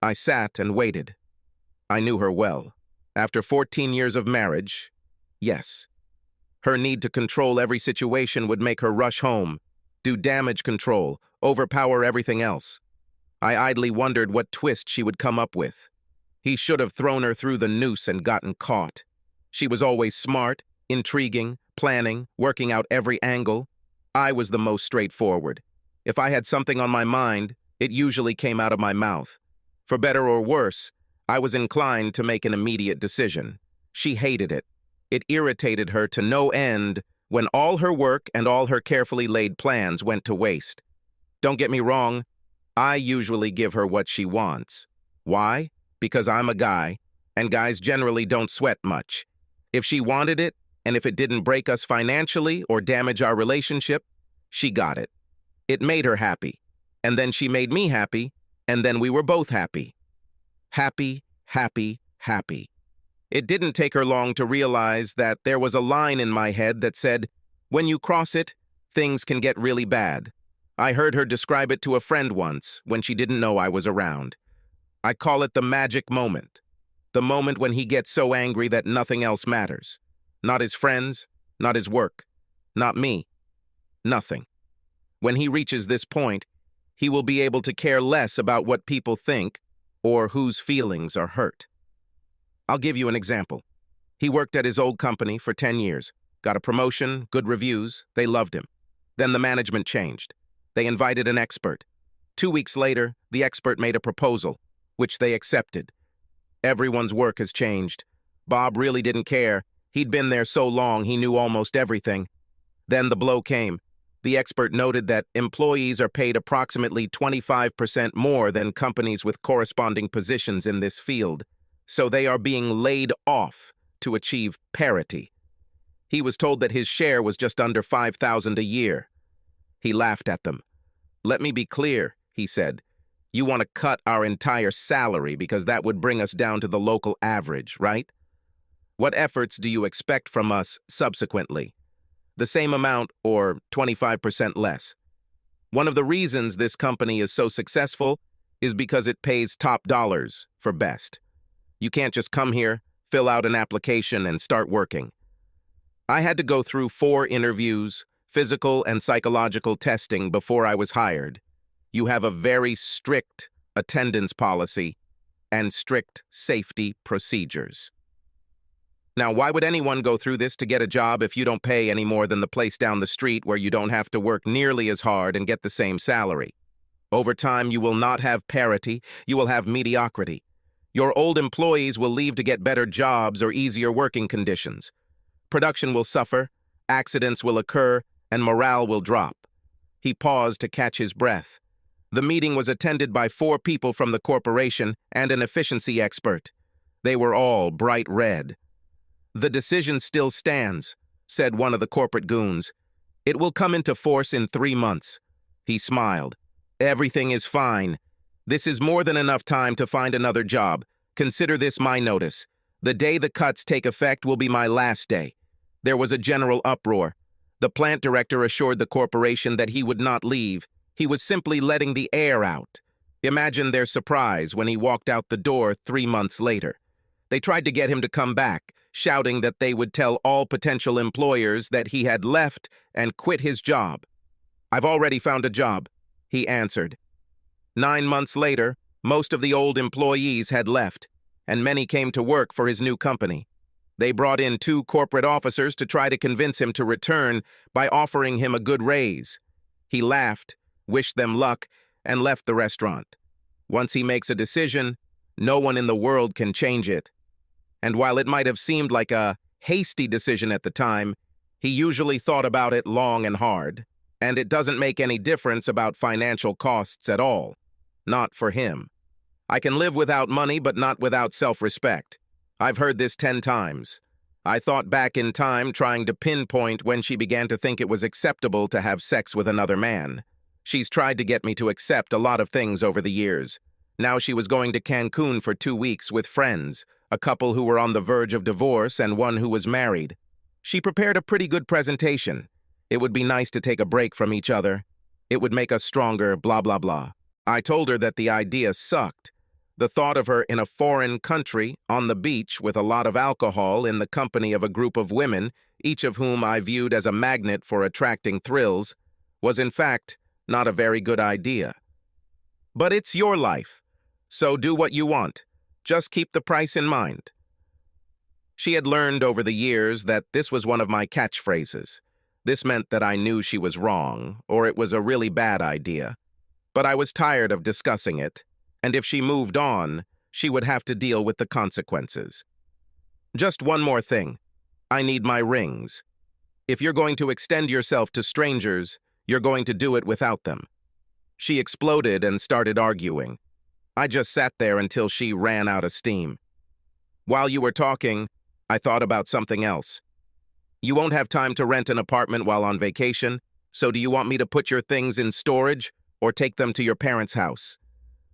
I sat and waited. I knew her well. After 14 years of marriage, yes. Her need to control every situation would make her rush home, do damage control, overpower everything else. I idly wondered what twist she would come up with. He should have thrown her through the noose and gotten caught. She was always smart, intriguing, planning, working out every angle. I was the most straightforward. If I had something on my mind, it usually came out of my mouth. For better or worse, I was inclined to make an immediate decision. She hated it. It irritated her to no end when all her work and all her carefully laid plans went to waste. Don't get me wrong, I usually give her what she wants. Why? Because I'm a guy, and guys generally don't sweat much. If she wanted it, and if it didn't break us financially or damage our relationship, she got it. It made her happy, and then she made me happy, and then we were both happy. Happy, happy, happy. It didn't take her long to realize that there was a line in my head that said, when you cross it, things can get really bad. I heard her describe it to a friend once when she didn't know I was around. I call it the magic moment. The moment when he gets so angry that nothing else matters. Not his friends, not his work, not me. Nothing. When he reaches this point, he will be able to care less about what people think or whose feelings are hurt. I'll give you an example. He worked at his old company for 10 years, got a promotion, good reviews, they loved him. Then the management changed. They invited an expert. 2 weeks later, the expert made a proposal, which they accepted. Everyone's work has changed. Bob really didn't care. He'd been there so long he knew almost everything. Then the blow came. The expert noted that employees are paid approximately 25% more than companies with corresponding positions in this field, so they are being laid off to achieve parity. He was told that his share was just under $5,000 a year. He laughed at them. "Let me be clear," he said. "You want to cut our entire salary because that would bring us down to the local average, right? What efforts do you expect from us subsequently? The same amount or 25% less? One of the reasons this company is so successful is because it pays top dollars for best. You can't just come here, fill out an application, and start working." I had to go through 4 interviews, physical and psychological testing before I was hired. You have a very strict attendance policy and strict safety procedures. Now, why would anyone go through this to get a job if you don't pay any more than the place down the street where you don't have to work nearly as hard and get the same salary? Over time, you will not have parity, you will have mediocrity. Your old employees will leave to get better jobs or easier working conditions. Production will suffer, accidents will occur, and morale will drop. He paused to catch his breath. The meeting was attended by 4 people from the corporation and an efficiency expert. They were all bright red. "The decision still stands," said one of the corporate goons. "It will come into force in 3 months." He smiled. "Everything is fine. This is more than enough time to find another job. Consider this my notice. The day the cuts take effect will be my last day." There was a general uproar. The plant director assured the corporation that he would not leave. He was simply letting the air out. Imagine their surprise when he walked out the door 3 months later. They tried to get him to come back, shouting that they would tell all potential employers that he had left and quit his job. "I've already found a job," he answered. 9 months later, most of the old employees had left, and many came to work for his new company. They brought in 2 corporate officers to try to convince him to return by offering him a good raise. He laughed, wished them luck, and left the restaurant. Once he makes a decision, no one in the world can change it. And while it might have seemed like a hasty decision at the time, he usually thought about it long and hard. And it doesn't make any difference about financial costs at all. Not for him. "I can live without money, but not without self-respect." I've heard this 10 times. I thought back in time trying to pinpoint when she began to think it was acceptable to have sex with another man. She's tried to get me to accept a lot of things over the years. Now she was going to Cancun for 2 weeks with friends, a couple who were on the verge of divorce and one who was married. She prepared a pretty good presentation. It would be nice to take a break from each other. It would make us stronger, blah, blah, blah. I told her that the idea sucked, The thought of her in a foreign country, on the beach, with a lot of alcohol, in the company of a group of women, each of whom I viewed as a magnet for attracting thrills, was in fact not a very good idea. But it's your life, so do what you want. Just keep the price in mind. She had learned over the years that this was one of my catchphrases. This meant that I knew she was wrong, or it was a really bad idea. But I was tired of discussing it, and if she moved on, she would have to deal with the consequences. Just one more thing. I need my rings. If you're going to extend yourself to strangers, you're going to do it without them. She exploded and started arguing. I just sat there until she ran out of steam. While you were talking, I thought about something else. You won't have time to rent an apartment while on vacation, so do you want me to put your things in storage or take them to your parents' house?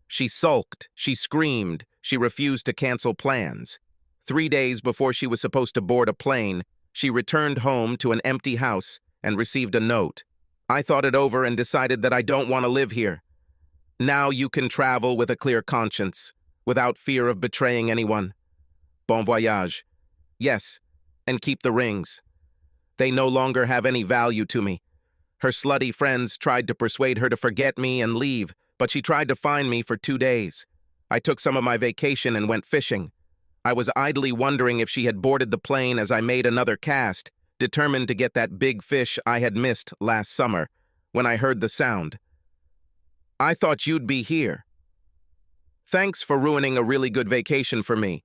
She sulked, she screamed, she refused to cancel plans. 3 days before she was supposed to board a plane, she returned home to an empty house and received a note. I thought it over and decided that I don't want to live here. Now you can travel with a clear conscience, without fear of betraying anyone. Bon voyage. Yes, and keep the rings. They no longer have any value to me. Her slutty friends tried to persuade her to forget me and leave, but she tried to find me for 2 days. I took some of my vacation and went fishing. I was idly wondering if she had boarded the plane as I made another cast, determined to get that big fish I had missed last summer, when I heard the sound. I thought you'd be here. Thanks for ruining a really good vacation for me.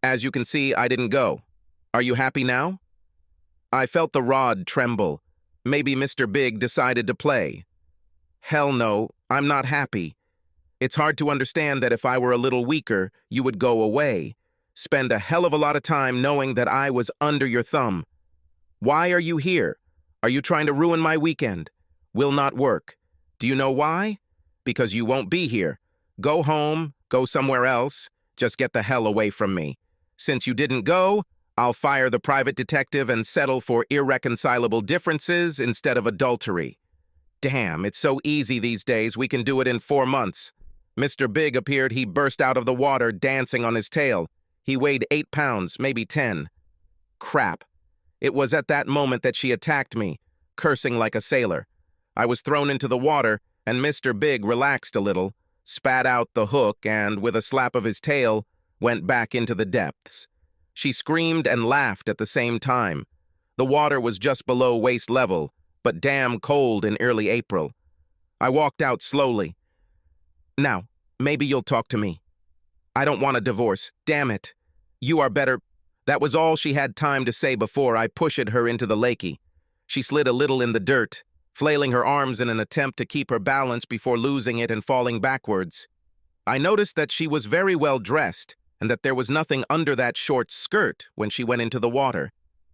As you can see, I didn't go. Are you happy now? I felt the rod tremble. Maybe Mr. Big decided to play. Hell no, I'm not happy. It's hard to understand that if I were a little weaker, you would go away. Spend a hell of a lot of time knowing that I was under your thumb. Why are you here? Are you trying to ruin my weekend? Will not work. Do you know why? Because you won't be here. Go home, go somewhere else. Just get the hell away from me. Since you didn't go, I'll fire the private detective and settle for irreconcilable differences instead of adultery. Damn, it's so easy these days, we can do it in 4 months. Mr. Big appeared he burst out of the water dancing on his tail. He weighed 8 pounds, maybe 10. Crap. It was at that moment that she attacked me, cursing like a sailor. I was thrown into the water, and Mr. Big relaxed a little, spat out the hook, and, with a slap of his tail, went back into the depths. She screamed and laughed at the same time. The water was just below waist level, but damn cold in early April. I walked out slowly. Now, maybe you'll talk to me. I don't want a divorce. Damn it. You are better. That was all she had time to say before I pushed her into the lakey. She slid a little in the dirt, flailing her arms in an attempt to keep her balance before losing it and falling backwards. I noticed that she was very well dressed and that there was nothing under that short skirt when she went into the water.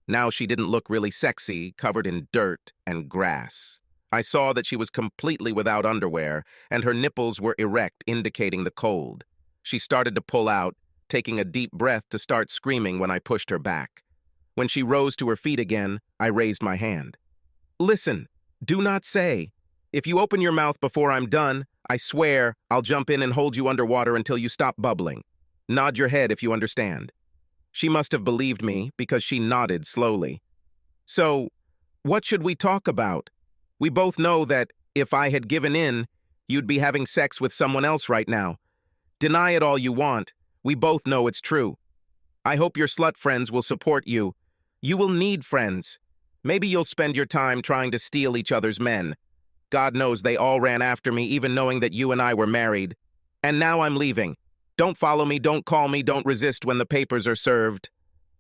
Now she didn't look really sexy, covered in dirt and grass. I saw that she was completely without underwear, and her nipples were erect, indicating the cold. She started to pull out, taking a deep breath to start screaming when I pushed her back. When she rose to her feet again, I raised my hand. Listen, do not say. If you open your mouth before I'm done, I swear I'll jump in and hold you underwater until you stop bubbling. Nod your head if you understand. She must have believed me because she nodded slowly. So, what should we talk about? We both know that if I had given in, you'd be having sex with someone else right now. Deny it all you want. We both know it's true. I hope your slut friends will support you. You will need friends. Maybe you'll spend your time trying to steal each other's men. God knows they all ran after me, even knowing that you and I were married. And now I'm leaving. Don't follow me, don't call me, don't resist when the papers are served.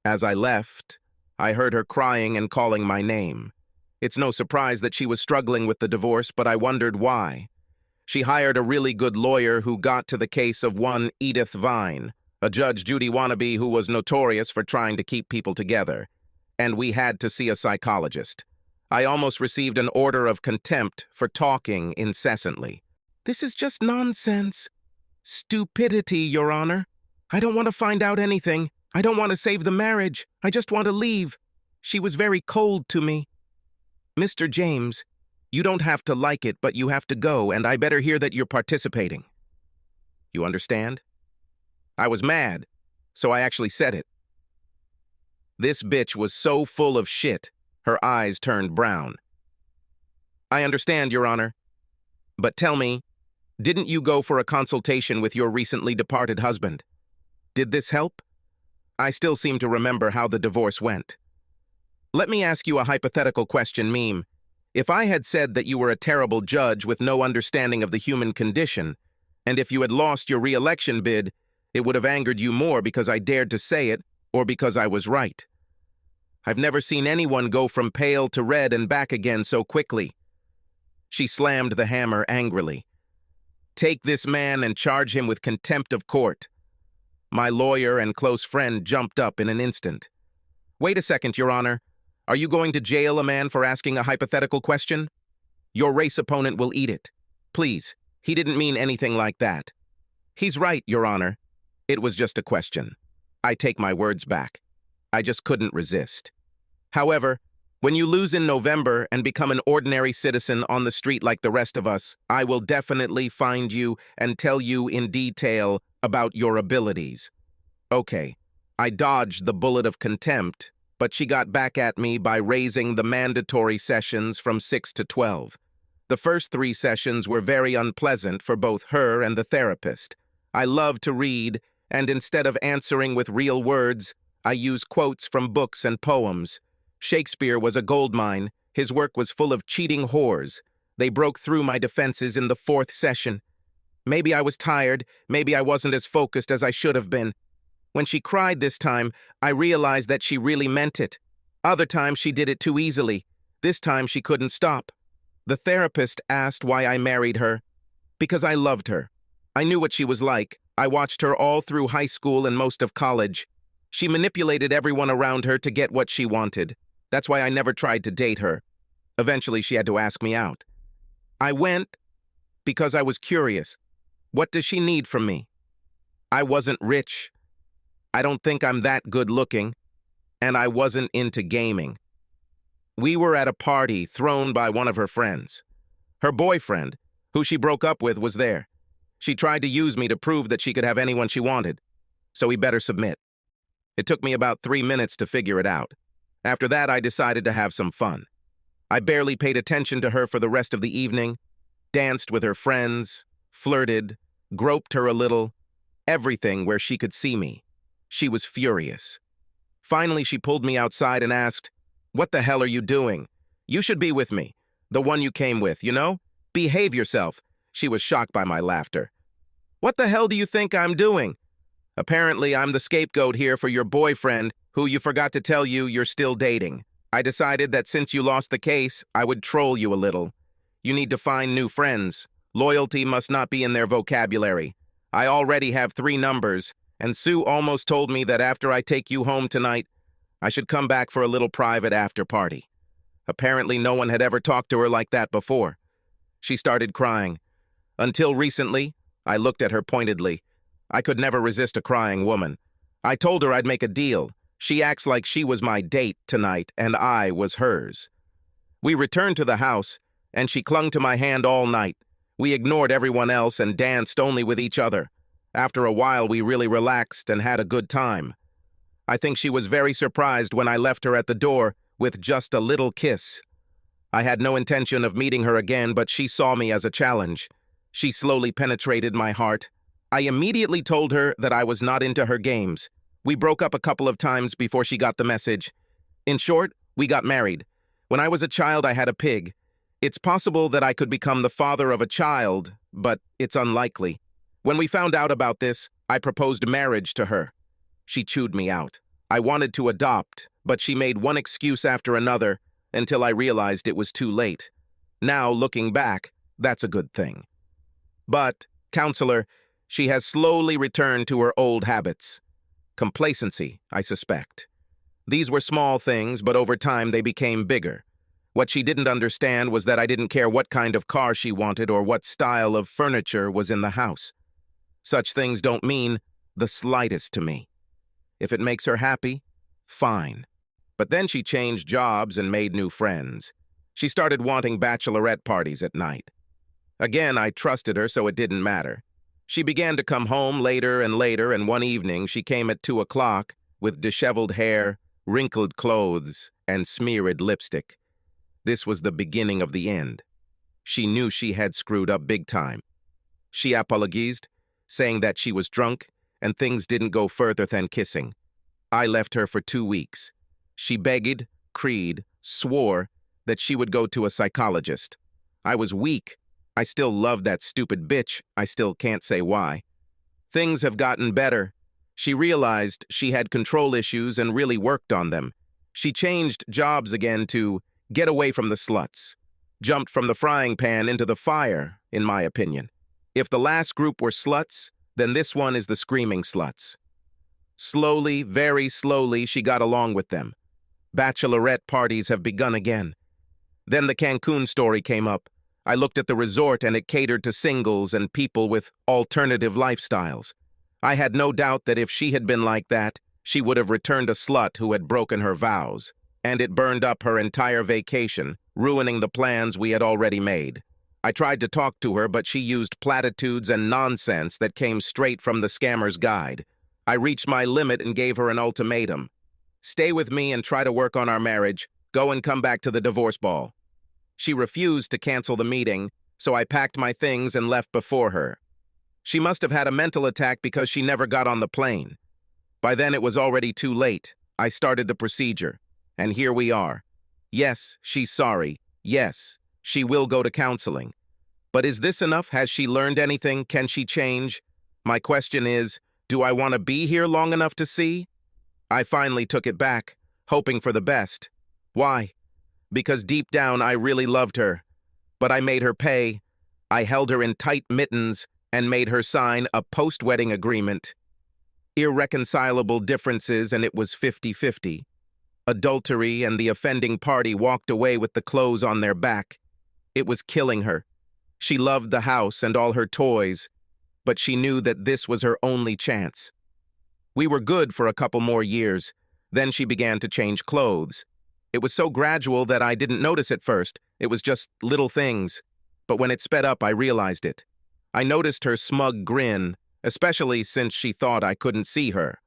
As I left, I heard her crying and calling my name. It's no surprise that she was struggling with the divorce, but I wondered why. She hired a really good lawyer who got to the case of one Edith Vine, a Judge Judy wannabe who was notorious for trying to keep people together. And we had to see a psychologist. I almost received an order of contempt for talking incessantly. This is just nonsense. Stupidity, Your Honor. I don't want to find out anything. I don't want to save the marriage. I just want to leave. She was very cold to me. Mr. James, you don't have to like it, but you have to go, and I better hear that you're participating. You understand? I was mad, so I actually said it. This bitch was so full of shit, her eyes turned brown. I understand, Your Honor. But tell me, didn't you go for a consultation with your recently departed husband? Did this help? I still seem to remember how the divorce went. Let me ask you a hypothetical question, Meme. If I had said that you were a terrible judge with no understanding of the human condition, and if you had lost your re-election bid, it would have angered you more because I dared to say it or because I was right. I've never seen anyone go from pale to red and back again so quickly. She slammed the hammer angrily. Take this man and charge him with contempt of court. My lawyer and close friend jumped up in an instant. Wait a second, Your Honor. Are you going to jail a man for asking a hypothetical question? Your race opponent will eat it. Please, he didn't mean anything like that. He's right, Your Honor. It was just a question. I take my words back. I just couldn't resist. However, when you lose in November and become an ordinary citizen on the street like the rest of us, I will definitely find you and tell you in detail about your abilities. Okay, I dodged the bullet of contempt, but she got back at me by raising the mandatory sessions from 6 to 12. The first 3 sessions were very unpleasant for both her and the therapist. I love to read, and instead of answering with real words, I use quotes from books and poems. Shakespeare was a goldmine. His work was full of cheating whores. They broke through my defenses in the 4th session. Maybe I was tired, maybe I wasn't as focused as I should have been. When she cried this time, I realized that she really meant it. Other times she did it too easily. This time she couldn't stop. The therapist asked why I married her. Because I loved her. I knew what she was like. I watched her all through high school and most of college. She manipulated everyone around her to get what she wanted. That's why I never tried to date her. Eventually, she had to ask me out. I went because I was curious. What does she need from me? I wasn't rich. I don't think I'm that good looking. And I wasn't into gaming. We were at a party thrown by one of her friends. Her boyfriend, who she broke up with, was there. She tried to use me to prove that she could have anyone she wanted. So he better submit. It took me about 3 minutes to figure it out. After that, I decided to have some fun. I barely paid attention to her for the rest of the evening, danced with her friends, flirted, groped her a little, everything where she could see me. She was furious. Finally, she pulled me outside and asked, "What the hell are you doing? You should be with me, the one you came with, you know? Behave yourself." She was shocked by my laughter. "What the hell do you think I'm doing? Apparently, I'm the scapegoat here for your boyfriend, who you forgot to tell you're still dating. I decided that since you lost the case, I would troll you a little. You need to find new friends. Loyalty must not be in their vocabulary. I already have 3 numbers, and Sue almost told me that after I take you home tonight, I should come back for a little private after party." Apparently, no one had ever talked to her like that before. She started crying. Until recently, I looked at her pointedly. I could never resist a crying woman. I told her I'd make a deal. She acts like she was my date tonight, and I was hers. We returned to the house, and she clung to my hand all night. We ignored everyone else and danced only with each other. After a while, we really relaxed and had a good time. I think she was very surprised when I left her at the door with just a little kiss. I had no intention of meeting her again, but she saw me as a challenge. She slowly penetrated my heart. I immediately told her that I was not into her games. We broke up a couple of times before she got the message. In short, we got married. When I was a child, I had a pig. It's possible that I could become the father of a child, but it's unlikely. When we found out about this, I proposed marriage to her. She chewed me out. I wanted to adopt, but she made one excuse after another until I realized it was too late. Now, looking back, that's a good thing. But, counselor, she has slowly returned to her old habits. Complacency, I suspect. These were small things, but over time they became bigger. What she didn't understand was that I didn't care what kind of car she wanted or what style of furniture was in the house. Such things don't mean the slightest to me. If it makes her happy, fine. But then she changed jobs and made new friends. She started wanting bachelorette parties at night. Again, I trusted her, so it didn't matter. She began to come home later and later, and one evening she came at 2 o'clock with disheveled hair, wrinkled clothes, and smeared lipstick. This was the beginning of the end. She knew she had screwed up big time. She apologized, saying that she was drunk and things didn't go further than kissing. I left her for 2 weeks. She begged, cried, swore that she would go to a psychologist. I was weak. I still love that stupid bitch. I still can't say why. Things have gotten better. She realized she had control issues and really worked on them. She changed jobs again to get away from the sluts. Jumped from the frying pan into the fire, in my opinion. If the last group were sluts, then this one is the screaming sluts. Slowly, very slowly, she got along with them. Bachelorette parties have begun again. Then the Cancun story came up. I looked at the resort and it catered to singles and people with alternative lifestyles. I had no doubt that if she had been like that, she would have returned a slut who had broken her vows. And it burned up her entire vacation, ruining the plans we had already made. I tried to talk to her, but she used platitudes and nonsense that came straight from the scammer's guide. I reached my limit and gave her an ultimatum. Stay with me and try to work on our marriage. Go and come back to the divorce ball. She refused to cancel the meeting, so I packed my things and left before her. She must have had a mental attack because she never got on the plane. By then it was already too late. I started the procedure, and here we are. Yes, she's sorry. Yes, she will go to counseling. But is this enough? Has she learned anything? Can she change? My question is, do I want to be here long enough to see? I finally took it back, hoping for the best. Why? Because deep down I really loved her. But I made her pay. I held her in tight mittens and made her sign a post-wedding agreement. Irreconcilable differences, and it was 50-50. Adultery, and the offending party walked away with the clothes on their back. It was killing her. She loved the house and all her toys, but she knew that this was her only chance. We were good for a couple more years. Then she began to change clothes. It was so gradual that I didn't notice at first. It was just little things. But when it sped up, I realized it. I noticed her smug grin, especially since she thought I couldn't see her.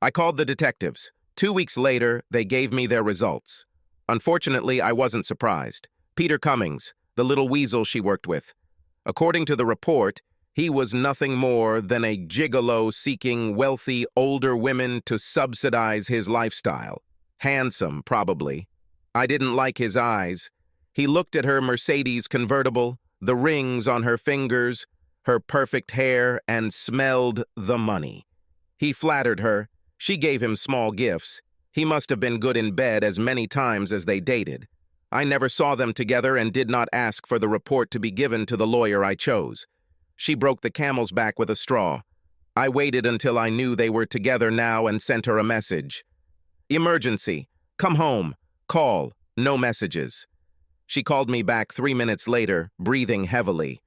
I called the detectives. 2 weeks later, they gave me their results. Unfortunately, I wasn't surprised. Peter Cummings, the little weasel she worked with. According to the report, he was nothing more than a gigolo seeking wealthy older women to subsidize his lifestyle. Handsome, probably. I didn't like his eyes. He looked at her Mercedes convertible, the rings on her fingers, her perfect hair, and smelled the money. He flattered her. She gave him small gifts. He must have been good in bed as many times as they dated. I never saw them together and did not ask for the report to be given to the lawyer I chose. She broke the camel's back with a straw. I waited until I knew they were together now and sent her a message. Emergency. Come home. Call. No messages. She called me back 3 minutes later, breathing heavily.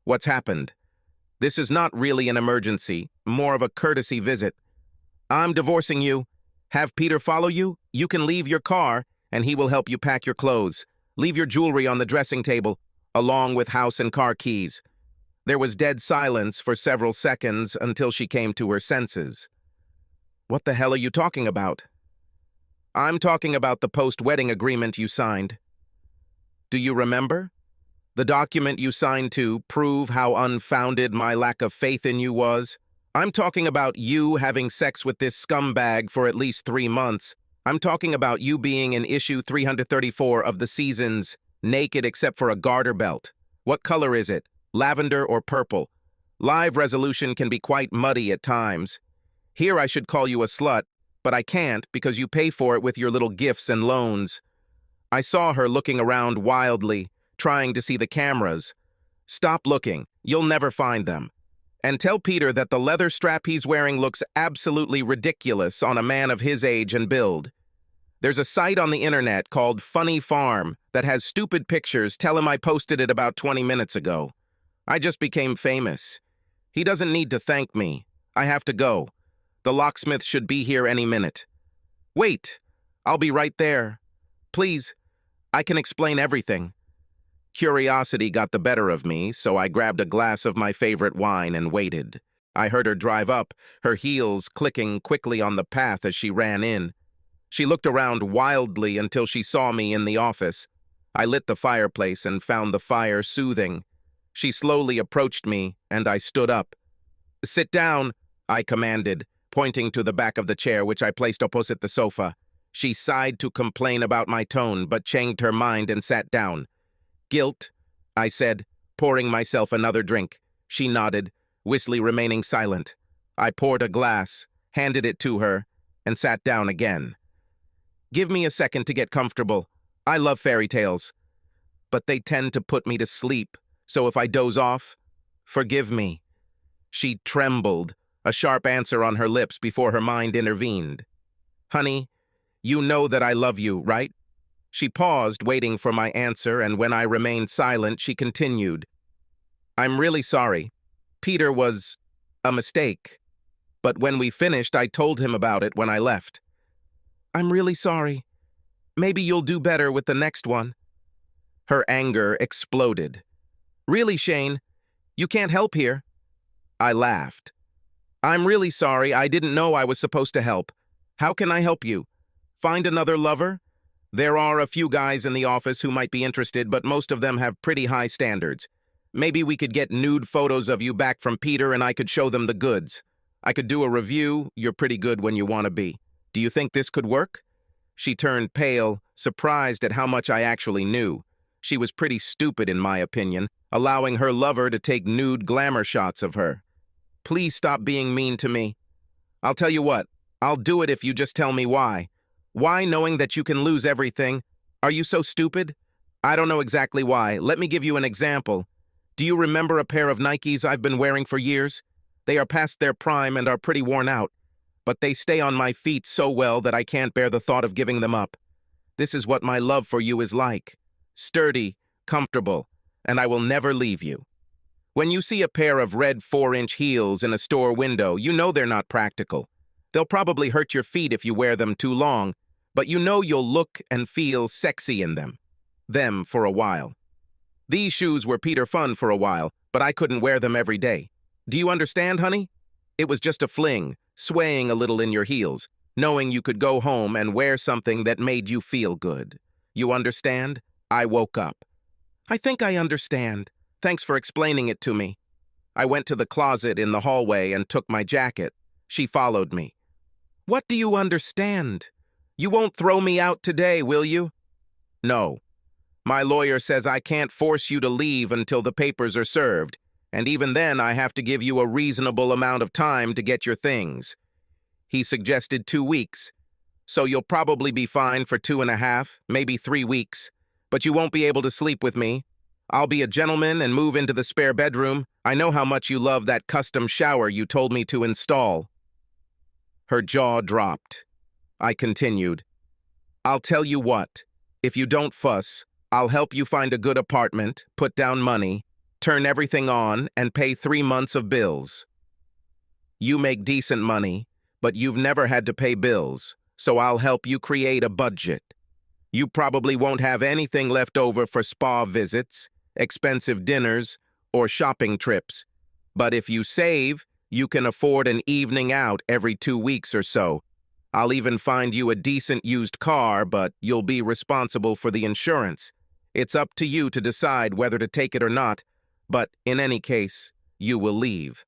What's happened? This is not really an emergency, more of a courtesy visit. I'm divorcing you. Have Peter follow you? You can leave your car, and he will help you pack your clothes. Leave your jewelry on the dressing table, along with house and car keys. There was dead silence for several seconds until she came to her senses. What the hell are you talking about? I'm talking about the post-wedding agreement you signed. Do you remember? The document you signed to prove how unfounded my lack of faith in you was? I'm talking about you having sex with this scumbag for at least 3 months. I'm talking about you being in issue 334 of the seasons, naked except for a garter belt. What color is it? Lavender or purple? Live resolution can be quite muddy at times. Here I should call you a slut, but I can't because you pay for it with your little gifts and loans. I saw her looking around wildly, trying to see the cameras. Stop looking. You'll never find them. And tell Peter that the leather strap he's wearing looks absolutely ridiculous on a man of his age and build. There's a site on the internet called Funny Farm that has stupid pictures. Tell him I posted it about 20 minutes ago. I just became famous. He doesn't need to thank me. I have to go. The locksmith should be here any minute. Wait, I'll be right there. Please, I can explain everything. Curiosity got the better of me, so I grabbed a glass of my favorite wine and waited. I heard her drive up, her heels clicking quickly on the path as she ran in. She looked around wildly until she saw me in the office. I lit the fireplace and found the fire soothing. She slowly approached me, and I stood up. "Sit down," I commanded, pointing to the back of the chair which I placed opposite the sofa. She sighed to complain about my tone, but changed her mind and sat down. "Guilt," I said, pouring myself another drink. She nodded, Wisley remaining silent. I poured a glass, handed it to her, and sat down again. "Give me a second to get comfortable. I love fairy tales, but they tend to put me to sleep, so if I doze off, forgive me." She trembled, a sharp answer on her lips before her mind intervened. "Honey, you know that I love you, right?" She paused, waiting for my answer, and when I remained silent, she continued. "I'm really sorry. Peter was a mistake. But when we finished, I told him about it when I left." "I'm really sorry. Maybe you'll do better with the next one." Her anger exploded. "Really, Shane? You can't help here?" I laughed. "I'm really sorry. I didn't know I was supposed to help. How can I help you? Find another lover? There are a few guys in the office who might be interested, but most of them have pretty high standards. Maybe we could get nude photos of you back from Peter and I could show them the goods. I could do a review. You're pretty good when you want to be. Do you think this could work?" She turned pale, surprised at how much I actually knew. She was pretty stupid, in my opinion, allowing her lover to take nude glamour shots of her. "Please stop being mean to me. I'll tell you what, I'll do it if you just tell me why. Why, knowing that you can lose everything? Are you so stupid?" "I don't know exactly why. Let me give you an example. Do you remember a pair of Nikes I've been wearing for years? They are past their prime and are pretty worn out, but they stay on my feet so well that I can't bear the thought of giving them up. This is what my love for you is like. Sturdy, comfortable, and I will never leave you. When you see a pair of red 4-inch heels in a store window, you know they're not practical. They'll probably hurt your feet if you wear them too long, but you know you'll look and feel sexy in them. Them for a while. These shoes were Peter fun for a while, but I couldn't wear them every day. Do you understand, honey? It was just a fling, swaying a little in your heels, knowing you could go home and wear something that made you feel good. You understand?" I woke up. "I think I understand. Thanks for explaining it to me." I went to the closet in the hallway and took my jacket. She followed me. "What do you understand? You won't throw me out today, will you?" "No. My lawyer says I can't force you to leave until the papers are served, and even then I have to give you a reasonable amount of time to get your things. He suggested 2 weeks, so you'll probably be fine for 2.5, maybe 3 weeks, but you won't be able to sleep with me. I'll be a gentleman and move into the spare bedroom. I know how much you love that custom shower you told me to install." Her jaw dropped. I continued. "I'll tell you what, if you don't fuss, I'll help you find a good apartment, put down money, turn everything on, and pay 3 months of bills. You make decent money, but you've never had to pay bills, so I'll help you create a budget. You probably won't have anything left over for spa visits, expensive dinners, or shopping trips. But if you save, you can afford an evening out every 2 weeks or so. I'll even find you a decent used car, but you'll be responsible for the insurance. It's up to you to decide whether to take it or not, but in any case, you will leave."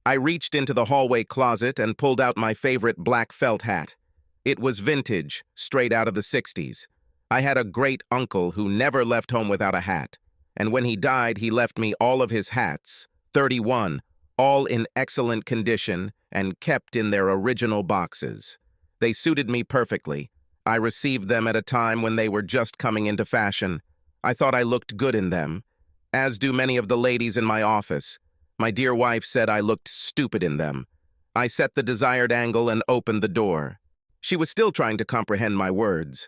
I reached into the hallway closet and pulled out my favorite black felt hat. It was vintage, straight out of the 60s. I had a great uncle who never left home without a hat, and when he died, he left me all of his hats, 31, all in excellent condition and kept in their original boxes. They suited me perfectly. I received them at a time when they were just coming into fashion. I thought I looked good in them, as do many of the ladies in my office. My dear wife said I looked stupid in them. I set the desired angle and opened the door. She was still trying to comprehend my words.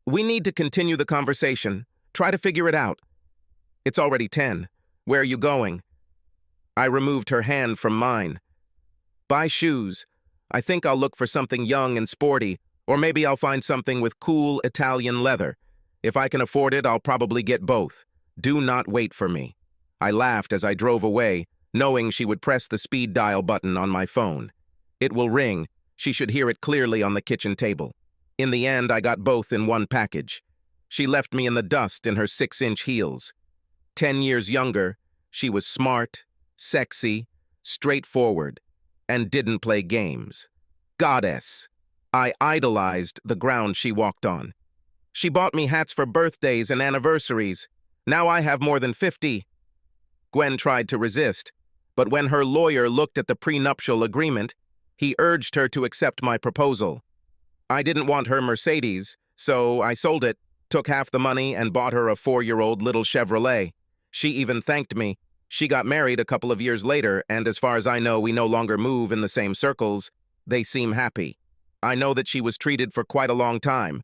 "We need to continue the conversation. Try to figure it out." "It's already 10. Where are you going?" I removed her hand from mine. "Buy shoes. I think I'll look for something young and sporty, or maybe I'll find something with cool Italian leather. If I can afford it, I'll probably get both. Do not wait for me. I laughed as I drove away, knowing she would press the speed dial button on my phone. It will ring. She should hear it clearly on the kitchen table. In the end, I got both in one package. She left me in the dust in her 6-inch heels. 10 years younger, she was smart, sexy, straightforward, and didn't play games. Goddess. I idolized the ground she walked on. She bought me hats for birthdays and anniversaries. Now I have more than 50. Gwen tried to resist, but when her lawyer looked at the prenuptial agreement, he urged her to accept my proposal. I didn't want her Mercedes, so I sold it, took half the money, and bought her a 4-year-old little Chevrolet. She even thanked me. She got married a couple of years later, and as far as I know, we no longer move in the same circles. They seem happy. I know that she was treated for quite a long time.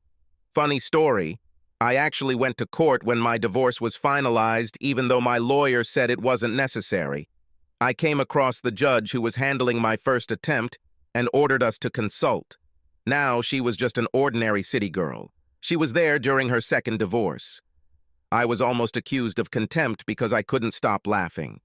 Funny story, I actually went to court when my divorce was finalized, even though my lawyer said it wasn't necessary. I came across the judge who was handling my first attempt and ordered us to consult. Now she was just an ordinary city girl. She was there during her second divorce. I was almost accused of contempt because I couldn't stop laughing.